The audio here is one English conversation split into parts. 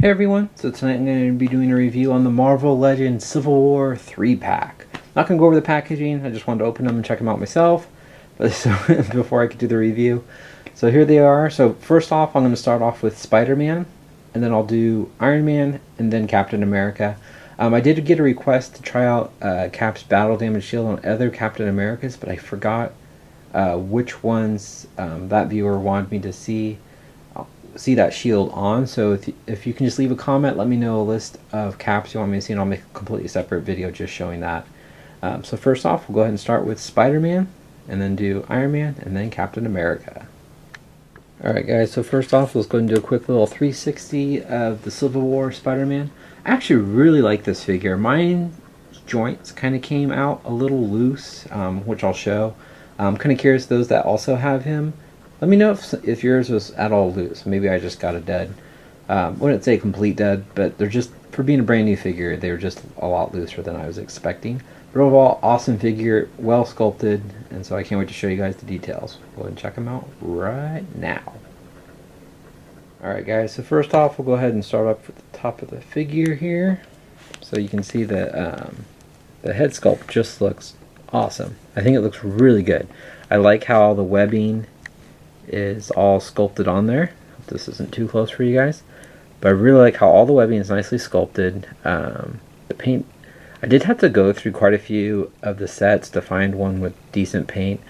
Hey everyone, so tonight I'm going to be doing a review on the Marvel Legends Civil War 3-pack. Not going to go over the packaging, I just wanted to open them and check them out myself before I could do the review. So here they are. So first off, I'm going to start off with Spider-Man, and then I'll do Iron Man, and then Captain America. I did get a request to try out Cap's Battle Damage Shield on other Captain Americas, but I forgot which ones that viewer wanted me to see that shield on. So if you can just leave a comment, let me know a list of caps you want me to see, and I'll make a completely separate video just showing that. So first off, we'll go ahead and start with Spider-Man, and then do Iron Man, and then Captain America. Alright guys, so first off, let's go ahead and do a quick little 360 of the Civil War Spider-Man. I actually really like this figure. Mine joints kind of came out a little loose, which I'll show. I'm kind of curious, those that also have him, let me know if yours was at all loose. Maybe I just got a dead. Wouldn't say complete dead, but they're just, for being a brand new figure, they were just a lot looser than I was expecting. But overall, awesome figure, well sculpted, and so I can't wait to show you guys the details. Go ahead and check them out right now. Alright guys, so first off, we'll go ahead and start up at the top of the figure here. So you can see that the head sculpt just looks awesome. I think it looks really good. I like how the webbing is all sculpted on there. Hope this isn't too close for you guys, but I really like how all the webbing is nicely sculpted. The paint, I did have to go through quite a few of the sets to find one with decent paint,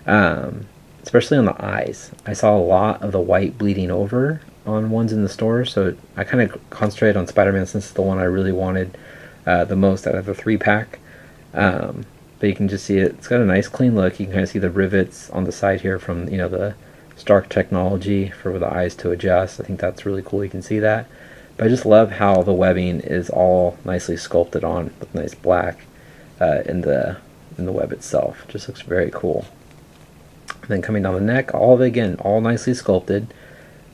especially on the eyes. I saw a lot of the white bleeding over on ones in the store, so I kind of concentrated on Spider-Man since it's the one I really wanted the most out of the 3-pack. But you can just see it's got a nice clean look. You can kind of see the rivets on the side here from the Stark technology for the eyes to adjust. I think that's really cool. You can see that. But I just love how the webbing is all nicely sculpted on with nice black in the web itself. It just looks very cool. And then coming down the neck, all of it again, all nicely sculpted.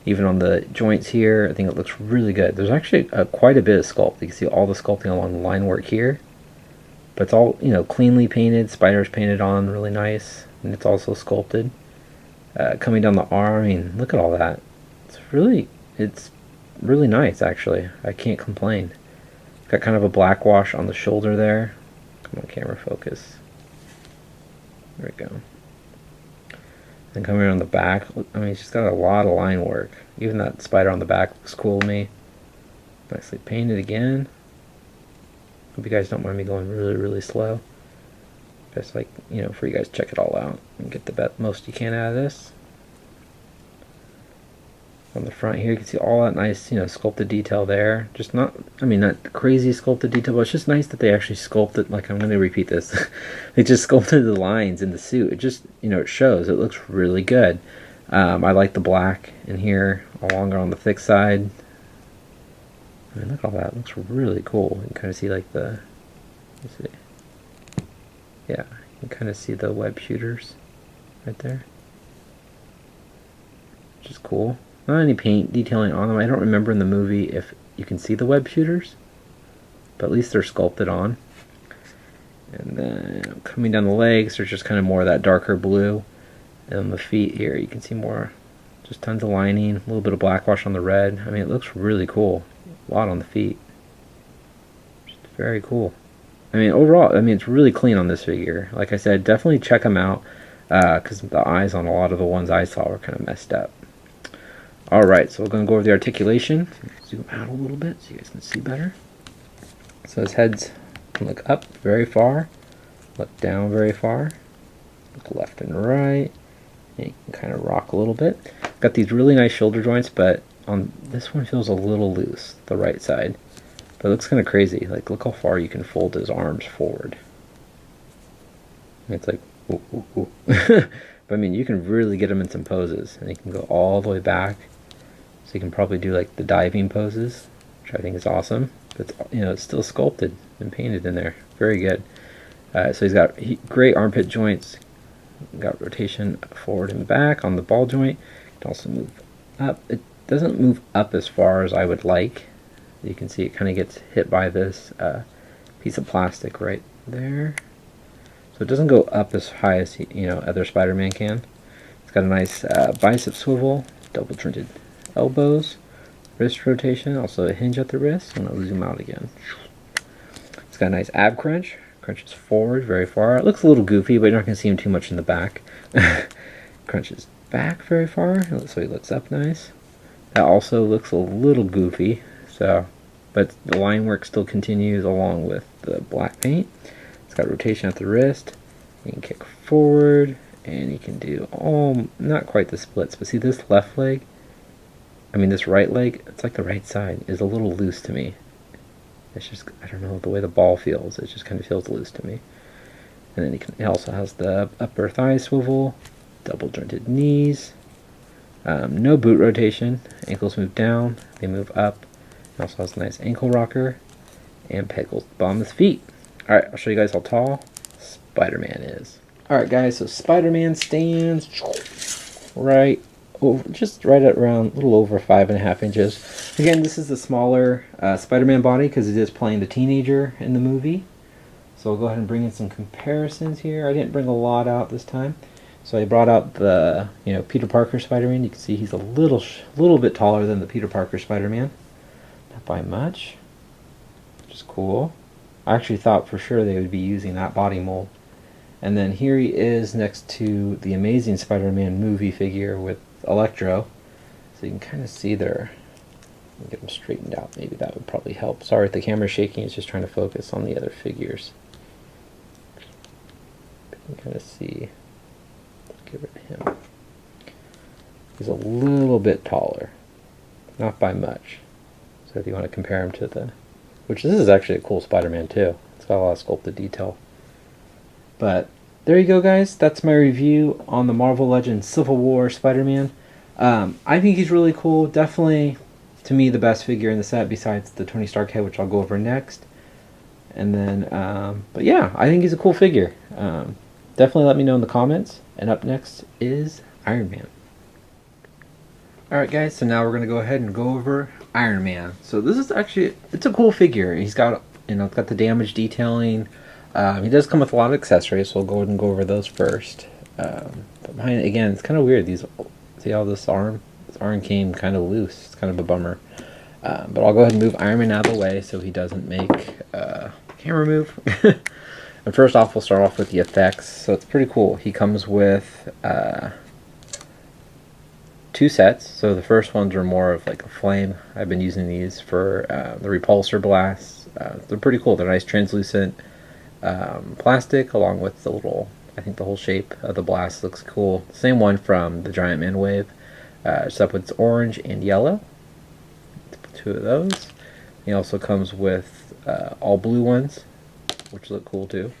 Even on the joints here, I think it looks really good. There's actually quite a bit of sculpt. You can see all the sculpting along the line work here. But it's all cleanly painted. Spiders painted on really nice, and it's also sculpted. Coming down the arm, I mean, look at all that. It's really nice, actually. I can't complain. Got kind of a black wash on the shoulder there. Come on, camera focus. There we go. And coming around the back, I mean, it's just got a lot of line work. Even that spider on the back looks cool to me. Nicely painted again. Hope you guys don't mind me going really slow. Just like, for you guys to check it all out and get the most you can out of this. On the front here, you can see all that nice, sculpted detail there. Just not crazy sculpted detail, but it's just nice that they actually sculpted, like, I'm going to repeat this. They just sculpted the lines in the suit. It just, it shows. It looks really good. I like the black in here, longer on the thick side. I mean, look at all that. It looks really cool. You can kind of see, like, let's see. Yeah, you can kind of see the web shooters right there. Which is cool. Not any paint detailing on them. I don't remember in the movie if you can see the web shooters, but at least they're sculpted on. And then coming down the legs, there's just kind of more of that darker blue. And on the feet here, you can see more, just tons of lining, a little bit of black wash on the red. I mean, it looks really cool. A lot on the feet. Just very cool. I mean, overall, it's really clean on this figure. Like I said, definitely check them out, because the eyes on a lot of the ones I saw were kind of messed up. Alright, so we're going to go over the articulation. Zoom out a little bit so you guys can see better. So his heads can look up very far, look down very far, look left and right, and you can kind of rock a little bit. Got these really nice shoulder joints, but on this one feels a little loose, the right side. But it looks kind of crazy. Like, look how far you can fold his arms forward. It's like, ooh, ooh, ooh. But I mean, you can really get him in some poses, and you can go all the way back. So you can probably do like the diving poses, which I think is awesome. But it's still sculpted and painted in there. Very good. So he's got great armpit joints. Got rotation forward and back on the ball joint. It can also move up. It doesn't move up as far as I would like. You can see it kind of gets hit by this piece of plastic right there. So it doesn't go up as high as other Spider-Man can. It's got a nice bicep swivel, double jointed elbows, wrist rotation, also a hinge at the wrist, and I'll zoom out again. It's got a nice ab crunch. Crunches forward very far. It looks a little goofy, but you're not going to see him too much in the back. Crunches back very far, so he looks up nice. That also looks a little goofy, so, but the line work still continues along with the black paint. It's got rotation at the wrist. You can kick forward, and you can do all, not quite the splits, but see this left leg, I mean this right leg, it's like the right side is a little loose to me. It's just, I don't know, the way the ball feels, it just kind of feels loose to me. And then it also has the upper thigh swivel, double jointed knees, no boot rotation, ankles move down, they move up. It also has a nice ankle rocker, and pegels the bottom of his feet. Alright, I'll show you guys how tall Spider-Man is. Alright guys, so Spider-Man stands right over, just right at around a little over 5.5 inches. Again, this is the smaller Spider-Man body because it is playing the teenager in the movie. So I'll go ahead and bring in some comparisons here. I didn't bring a lot out this time. So I brought out the, Peter Parker Spider-Man. You can see he's a little bit taller than the Peter Parker Spider-Man. Not by much, which is cool. I actually thought for sure they would be using that body mold. And then here he is next to the Amazing Spider-Man movie figure with Electro. So you can kind of see there. Get them straightened out. Maybe that would probably help. Sorry if the camera's shaking. It's just trying to focus on the other figures. You can kind of see. Get rid of him. He's a little bit taller. Not by much. So if you want to compare him to the... Which this is actually a cool Spider-Man too. It's got a lot of sculpted detail. But there you go guys. That's my review on the Marvel Legends Civil War Spider-Man. I think he's really cool. Definitely, to me, the best figure in the set besides the Tony Stark head, which I'll go over next. And then, but yeah, I think he's a cool figure. Definitely let me know in the comments. And up next is Iron Man. Alright guys, so now we're going to go ahead and go over Iron Man. So this is actually, it's a cool figure. He's got, it's got the damage detailing. He does come with a lot of accessories, so we'll go ahead and go over those first. But behind it, again, it's kind of weird. See how this arm came kind of loose. It's kind of a bummer. But I'll go ahead and move Iron Man out of the way so he doesn't make camera move. And first off, we'll start off with the effects. So it's pretty cool. He comes with 2 sets. So the first ones are more of like a flame. I've been using these for the repulsor blasts. They're pretty cool. They're nice translucent plastic along with the little, I think the whole shape of the blast looks cool. Same one from the Giant Man wave, except with orange and yellow. 2 of those. He also comes with all blue ones, which look cool too.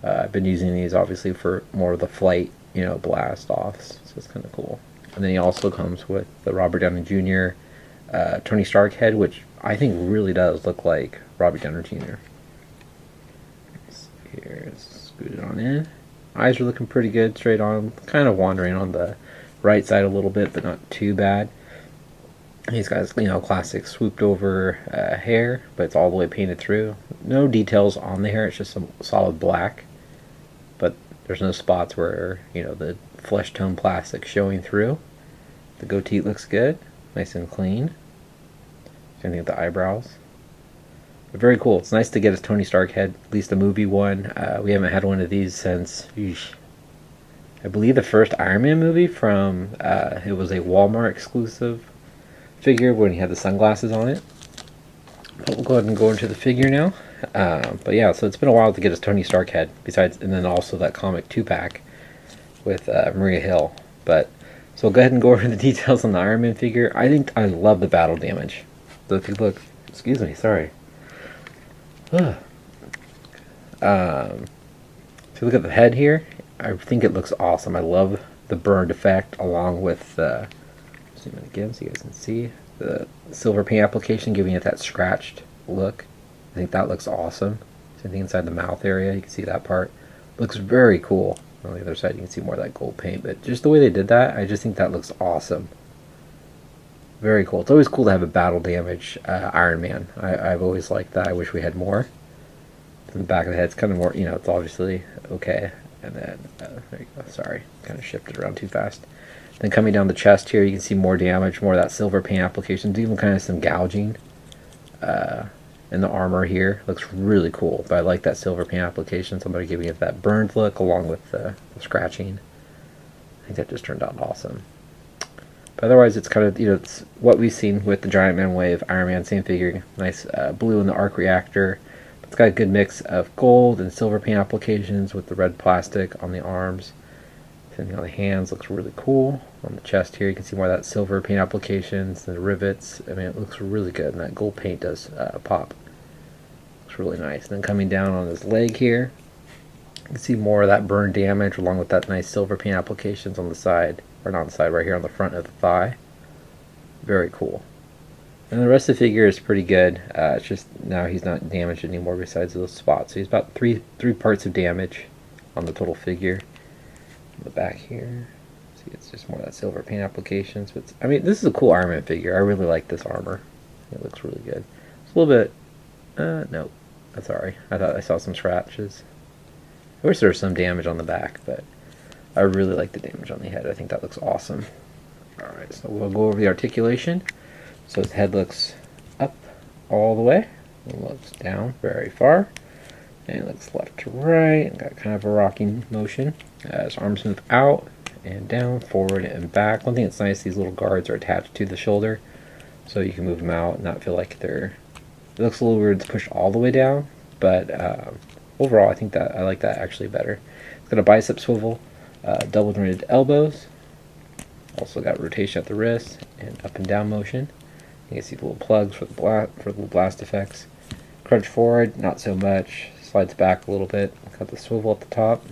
I've been using these obviously for more of the flight, blast offs, so it's kind of cool. And then he also comes with the Robert Downey Jr. Tony Stark head, which I think really does look like Robert Downey Jr. Here's scoot it on in. Eyes are looking pretty good, straight on. Kind of wandering on the right side a little bit, but not too bad. He's got, classic swooped over hair, but it's all the way painted through. No details on the hair, it's just some solid black. But there's no spots where, the flesh tone plastic showing through. The goatee looks good, nice and clean. Same thing with the eyebrows. But very cool. It's nice to get his Tony Stark head, at least the movie one. We haven't had one of these since, I believe the first Iron Man movie from, it was a Walmart exclusive figure when he had the sunglasses on it. But we'll go ahead and go into the figure now. But yeah, so it's been a while to get his Tony Stark head, besides, and then also that comic 2-pack with Maria Hill. But so we'll go ahead and go over the details on the Iron Man figure. I love the battle damage. So if you look, excuse me, sorry. If you look at the head here, I think it looks awesome. I love the burned effect along with zoom in again so you guys can see the silver paint application giving it that scratched look. I think that looks awesome. Same thing inside the mouth area, you can see that part. Looks very cool. On the other side you can see more of that gold paint, but just the way they did that, I just think that looks awesome. Very cool. It's always cool to have a battle damage Iron Man. I've always liked that. I wish we had more. In the back of the head, it's kind of more, it's obviously okay. And then, there you go. Sorry, kind of shifted around too fast. Then coming down the chest here, you can see more damage, more of that silver paint applications, even kind of some gouging in the armor here. Looks really cool, but I like that silver paint application. Somebody giving it that burned look along with the scratching. I think that just turned out awesome. But otherwise, it's kind of, it's what we've seen with the Giant Man Wave, Iron Man, same figure. Nice blue in the arc reactor. It's got a good mix of gold and silver paint applications with the red plastic on the arms. Same thing on the hands, looks really cool. On the chest here, you can see more of that silver paint applications, the rivets. I mean, it looks really good, and that gold paint does pop. Looks really nice. And then coming down on his leg here, you can see more of that burn damage along with that nice silver paint applications on the side. Or not on the side, right here on the front of the thigh. Very cool. And the rest of the figure is pretty good. It's just now he's not damaged anymore besides those spots. So he's about three parts of damage on the total figure. On the back here, see, it's just more of that silver paint applications. But I mean, this is a cool Iron Man figure. I really like this armor. It looks really good. It's a little bit. No, that's sorry. I thought I saw some scratches. I wish there was some damage on the back, but I really like the damage on the head. I think that looks awesome. Alright, so we'll go over the articulation. So his head looks up all the way. It looks down very far. And it looks left to right. And got kind of a rocking motion. His arms move out and down, forward and back. One thing that's nice, these little guards are attached to the shoulder. So you can move them out and not feel like they're... It looks a little weird to push all the way down. But overall, I think that I like that actually better. It's got a bicep swivel. Double jointed elbows. Also got rotation at the wrist and up and down motion. You can see the little plugs for the blast effects. Crunch forward, not so much. Slides back a little bit. Got the swivel at the top.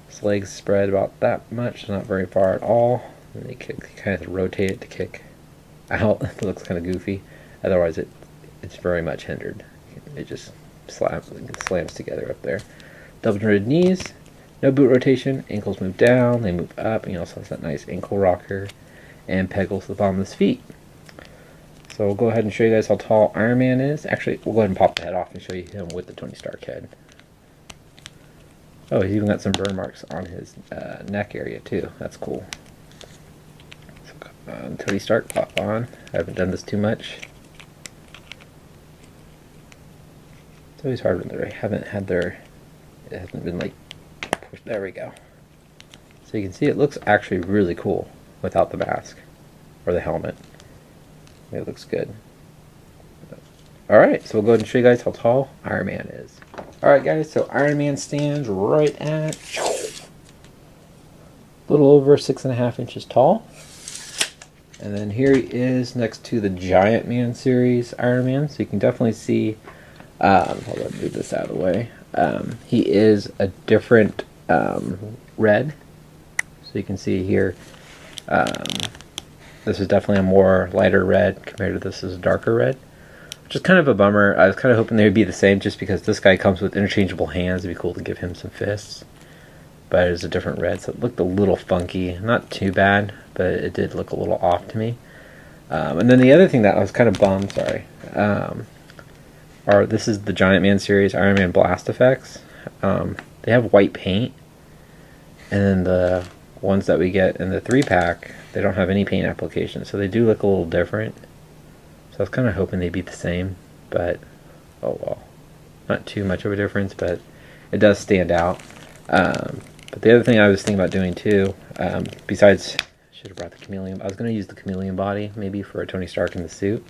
His legs spread about that much, not very far at all. And they kick, kind of rotate it to kick out. It looks kind of goofy. Otherwise, it's very much hindered. It just slams together up there. Double jointed knees. No boot rotation, ankles move down, they move up, and he also has that nice ankle rocker and pegals to the bottom of his feet. So we'll go ahead and show you guys how tall Iron Man is. Actually, we'll go ahead and pop the head off and show you him with the Tony Stark head. Oh, he's even got some burn marks on his neck area too. That's cool. So, Tony Stark, pop on. I haven't done this too much. It's always hard when they haven't had their... It hasn't been like... There we go. So you can see it looks actually really cool without the mask or the helmet. It looks good. Alright, so we'll go ahead and show you guys how tall Iron Man is. Alright guys, so Iron Man stands right at a little over 6.5 inches tall. And then here he is next to the Giant Man series Iron Man. So you can definitely see, hold on, move this out of the way. He is a different red. So you can see here, this is definitely a more lighter red compared to this is a darker red. Which is kind of a bummer. I was kind of hoping they would be the same just because this guy comes with interchangeable hands. It'd be cool to give him some fists. But it is a different red, so it looked a little funky. Not too bad, but it did look a little off to me. And then the other thing that I was kind of bummed, this is the Giant Man series Iron Man Blast effects. They have white paint, and then the ones that we get in the 3-pack, they don't have any paint application, so they do look a little different. So I was kind of hoping they'd be the same, but oh well. Not too much of a difference, but it does stand out. But the other thing I was thinking about doing too, besides, I should have brought the chameleon. I was going to use the chameleon body maybe for a Tony Stark in the suit,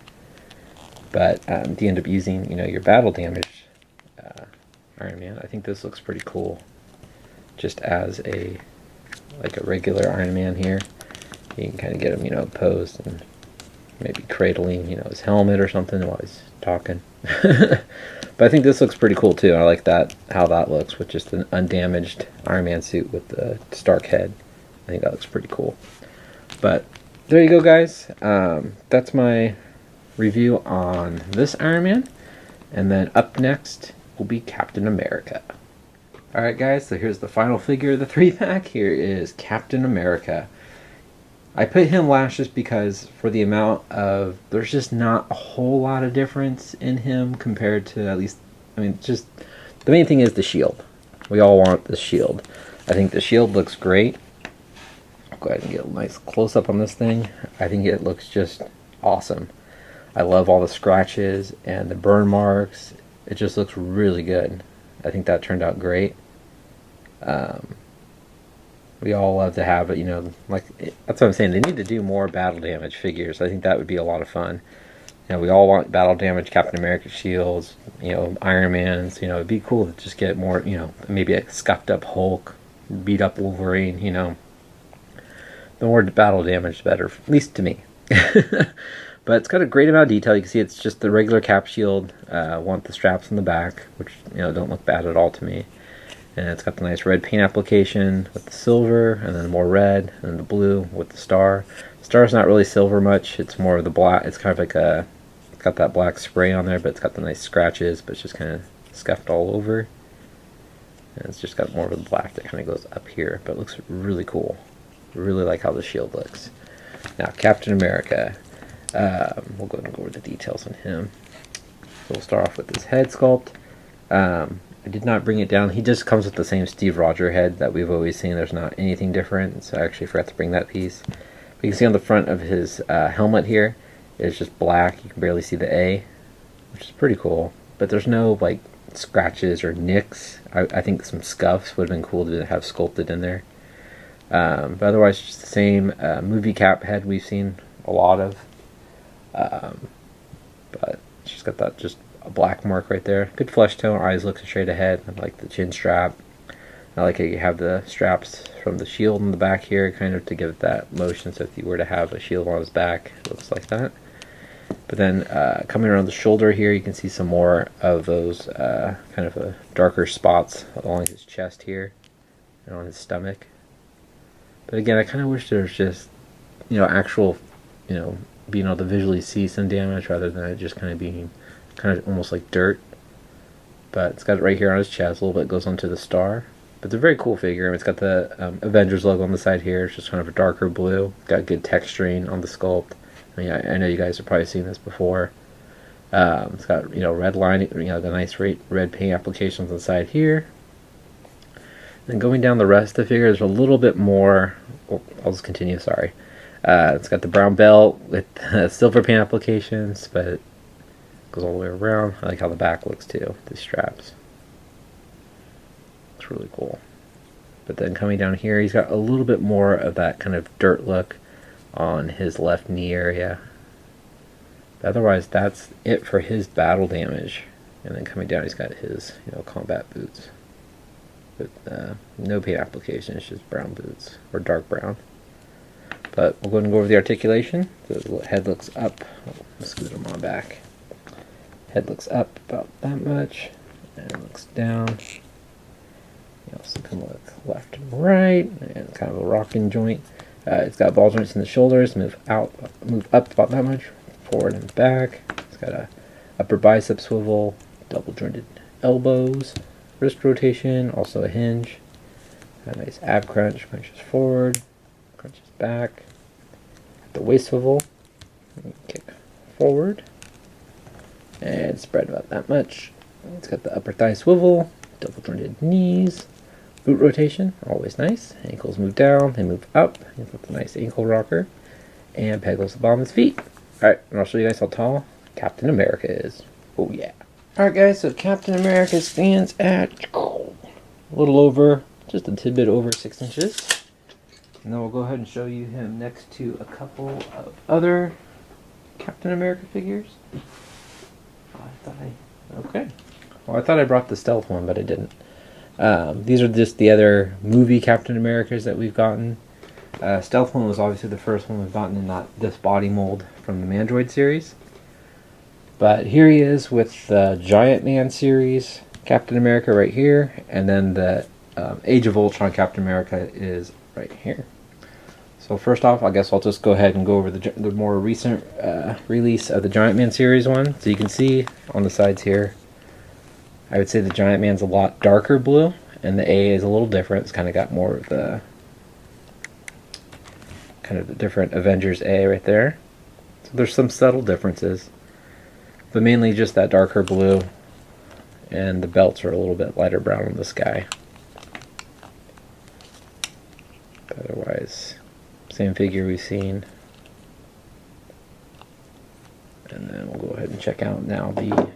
but you end up using, your battle damage Iron Man. I think this looks pretty cool, just as a regular Iron Man here. You can kind of get him, posed and maybe cradling, his helmet or something while he's talking. But I think this looks pretty cool too. I like how that looks with just an undamaged Iron Man suit with the Stark head. I think that looks pretty cool. But there you go, guys. That's my review on this Iron Man. And then up next will be Captain America. Alright guys, so here's the final figure of the 3-pack. Here is Captain America. I put him last just because for the amount of... There's just not a whole lot of difference in him compared to at least... just... The main thing is the shield. We all want the shield. I think the shield looks great. go ahead and get a nice close-up on this thing. I think it looks just awesome. I love all the scratches and the burn marks. It just looks really good. I think that turned out great. We all love to have it, you know, like, that's what I'm saying. They need to do more battle damage figures. I think that would be a lot of fun. You know, we all want battle damage Captain America shields, you know, Iron Man's. You know, it'd be cool to just get more, you know, maybe a scuffed up Hulk, beat up Wolverine, you know. The more battle damage, the better, at least to me. But it's got a great amount of detail. You can see it's just the regular cap shield. Want the straps in the back, which, you know, don't look bad at all to me. And it's got the nice red paint application with the silver, and then more red, and then the blue with the star. The star's not really silver much. It's more of the black. It's kind of like a, it's got that black spray on there, but it's got the nice scratches, but it's just kind of scuffed all over. And it's just got more of the black that kind of goes up here, but it looks really cool. Really like how the shield looks. Now, Captain America. We'll go ahead and go over the details on him. So we'll start off with his head sculpt. I did not bring it down. He just comes with the same Steve Rogers head that we've always seen. There's not anything different, so I actually forgot to bring that piece. But you can see on the front of his helmet here, it's just black. You can barely see the A, which is pretty cool. But there's no like scratches or nicks. I think some scuffs would have been cool to have sculpted in there. But otherwise, just the same movie cap head we've seen a lot of. But she's got that just a black mark right there. Good flesh tone. Eyes look straight ahead. I like the chin strap. I like how you have the straps from the shield in the back here, kind of to give it that motion. So if you were to have a shield on his back, it looks like that. But then coming around the shoulder here, you can see some more of those kind of darker spots along his chest here and on his stomach. But again, I kind of wish there was just, you know, actual, you know, being able to visually see some damage rather than it just kind of being kind of almost like dirt. But it's got it right here on his chest. A little bit goes onto the star. But it's a very cool figure. I mean, it's got the Avengers logo on the side here. It's just kind of a darker blue. Got good texturing on the sculpt. I mean, I know you guys have probably seen this before. It's got, you know, red line, you know, the nice red paint applications on the side here. Then going down the rest of the figure, there's a little bit more. Oh, I'll just continue. Sorry. It's got the brown belt with silver paint applications, but it goes all the way around. I like how the back looks too. These straps. It's really cool. But then coming down here, he's got a little bit more of that kind of dirt look on his left knee area. But otherwise, that's it for his battle damage. And then coming down, he's got his, you know, combat boots. With no paint application, it's just brown boots, or dark brown. But we'll go ahead and go over the articulation. The head looks up. Let's scoot him on back. Head looks up about that much, and it looks down. You also can look left and right, and kind of a rocking joint. It's got ball joints in the shoulders, move up about that much, forward and back. It's got a upper bicep swivel, double jointed elbows, wrist rotation, also a hinge. A nice ab crunch, crunches forward, crunches back. The waist swivel, kick forward, and spread about that much. It's got the upper thigh swivel, double jointed knees, boot rotation, always nice. Ankles move down, they move up. He's got the nice ankle rocker, and pegals the bottom of his feet. Alright, and I'll show you guys how tall Captain America is. Oh yeah. Alright guys, so Captain America stands at a little over, just a tidbit over 6 inches. And then we'll go ahead and show you him next to a couple of other Captain America figures. Okay. Well, I thought I brought the stealth one, but I didn't. These are just the other movie Captain Americas that we've gotten. Stealth one was obviously the first one we've gotten in this body mold from the Mandroid series. But here he is with the Giant Man series Captain America right here, and then the Age of Ultron Captain America is right here. So first off, I guess I'll just go ahead and go over the more recent release of the Giant Man series one. So you can see on the sides here, I would say the Giant Man's a lot darker blue, and the A is a little different. It's kind of got more of the different Avengers A right there. So there's some subtle differences, but mainly just that darker blue, and the belts are a little bit lighter brown on this guy. Otherwise, same figure we've seen. And then we'll go ahead and check out now the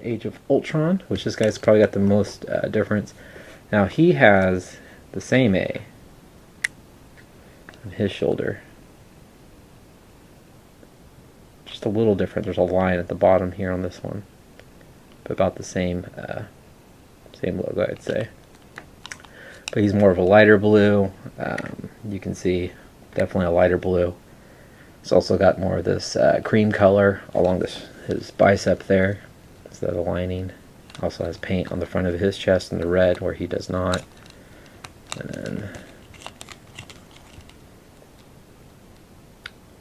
Age of Ultron, which this guy's probably got the most difference. Now he has the same A on his shoulder. Just a little different. There's a line at the bottom here on this one. But about the same logo, I'd say. But he's more of a lighter blue. You can see definitely a lighter blue. It's also got more of this cream color along his bicep there. Instead of the lining. Also has paint on the front of his chest in the red where he does not. And then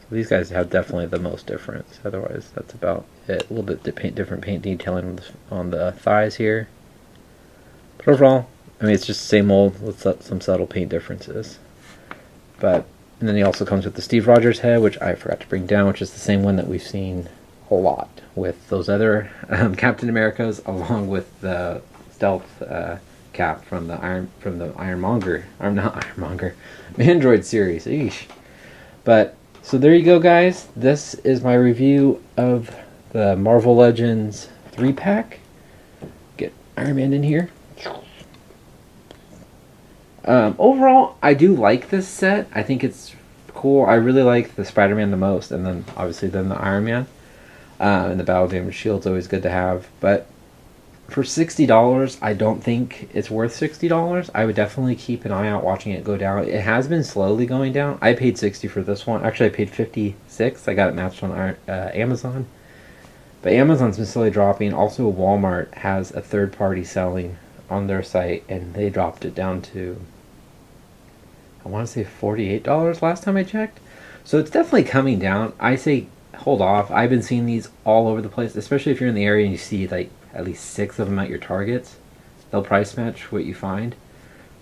so these guys have definitely the most difference. Otherwise, that's about it. A little bit different paint detailing on the thighs here. But overall, I mean, it's just the same old with some subtle paint differences. And then he also comes with the Steve Rogers head, which I forgot to bring down, which is the same one that we've seen a lot with those other Captain Americas, along with the stealth cap from the Android series. Eesh. But so there you go, guys. This is my review of the Marvel Legends 3-pack. Get Iron Man in here. Overall, I do like this set. I think it's cool. I really like the Spider-Man the most, and then obviously the Iron Man. And the battle damage shield's always good to have. But for $60, I don't think it's worth $60. I would definitely keep an eye out watching it go down. It has been slowly going down. I paid $60 for this one. Actually, I paid $56. I got it matched on Amazon. But Amazon's been slowly dropping. Also, Walmart has a third party selling on their site, and they dropped it down to, I want to say $48 last time I checked. So it's definitely coming down. I say hold off. I've been seeing these all over the place, especially if you're in the area and you see like at least 6 of them at your Targets. They'll price match what you find.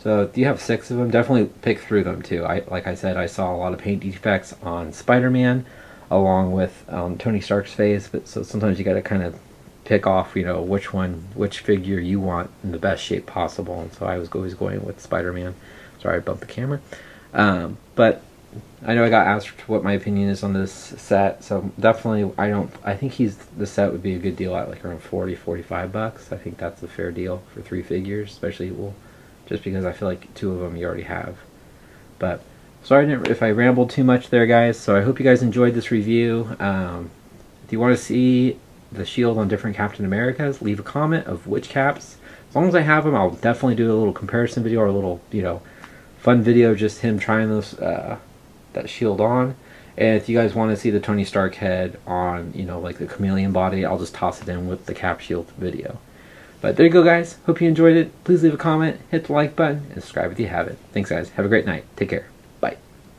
So if you have 6 of them, definitely pick through them too. Like I said, I saw a lot of paint defects on Spider-Man along with Tony Stark's face, but so sometimes you got to kind of pick off, which figure you want in the best shape possible. And so I was always going with Spider-Man. Sorry, I bumped the camera. But I know I got asked what my opinion is on this set, so definitely I think the set would be a good deal at like around $40-45. I think that's a fair deal for 3 figures, especially just because I feel like 2 of them you already have. But sorry if I rambled too much there, guys. So I hope you guys enjoyed this review. If you want to see the shield on different Captain Americas, leave a comment of which caps. As long as I have them, I'll definitely do a little comparison video or a little, fun video, just him trying those that shield on. And if you guys want to see the Tony Stark head on, like the chameleon body, I'll just toss it in with the cap shield video. But there you go, guys. Hope you enjoyed it. Please leave a comment, hit the like button, and subscribe if you haven't. Thanks, guys. Have a great night. Take care.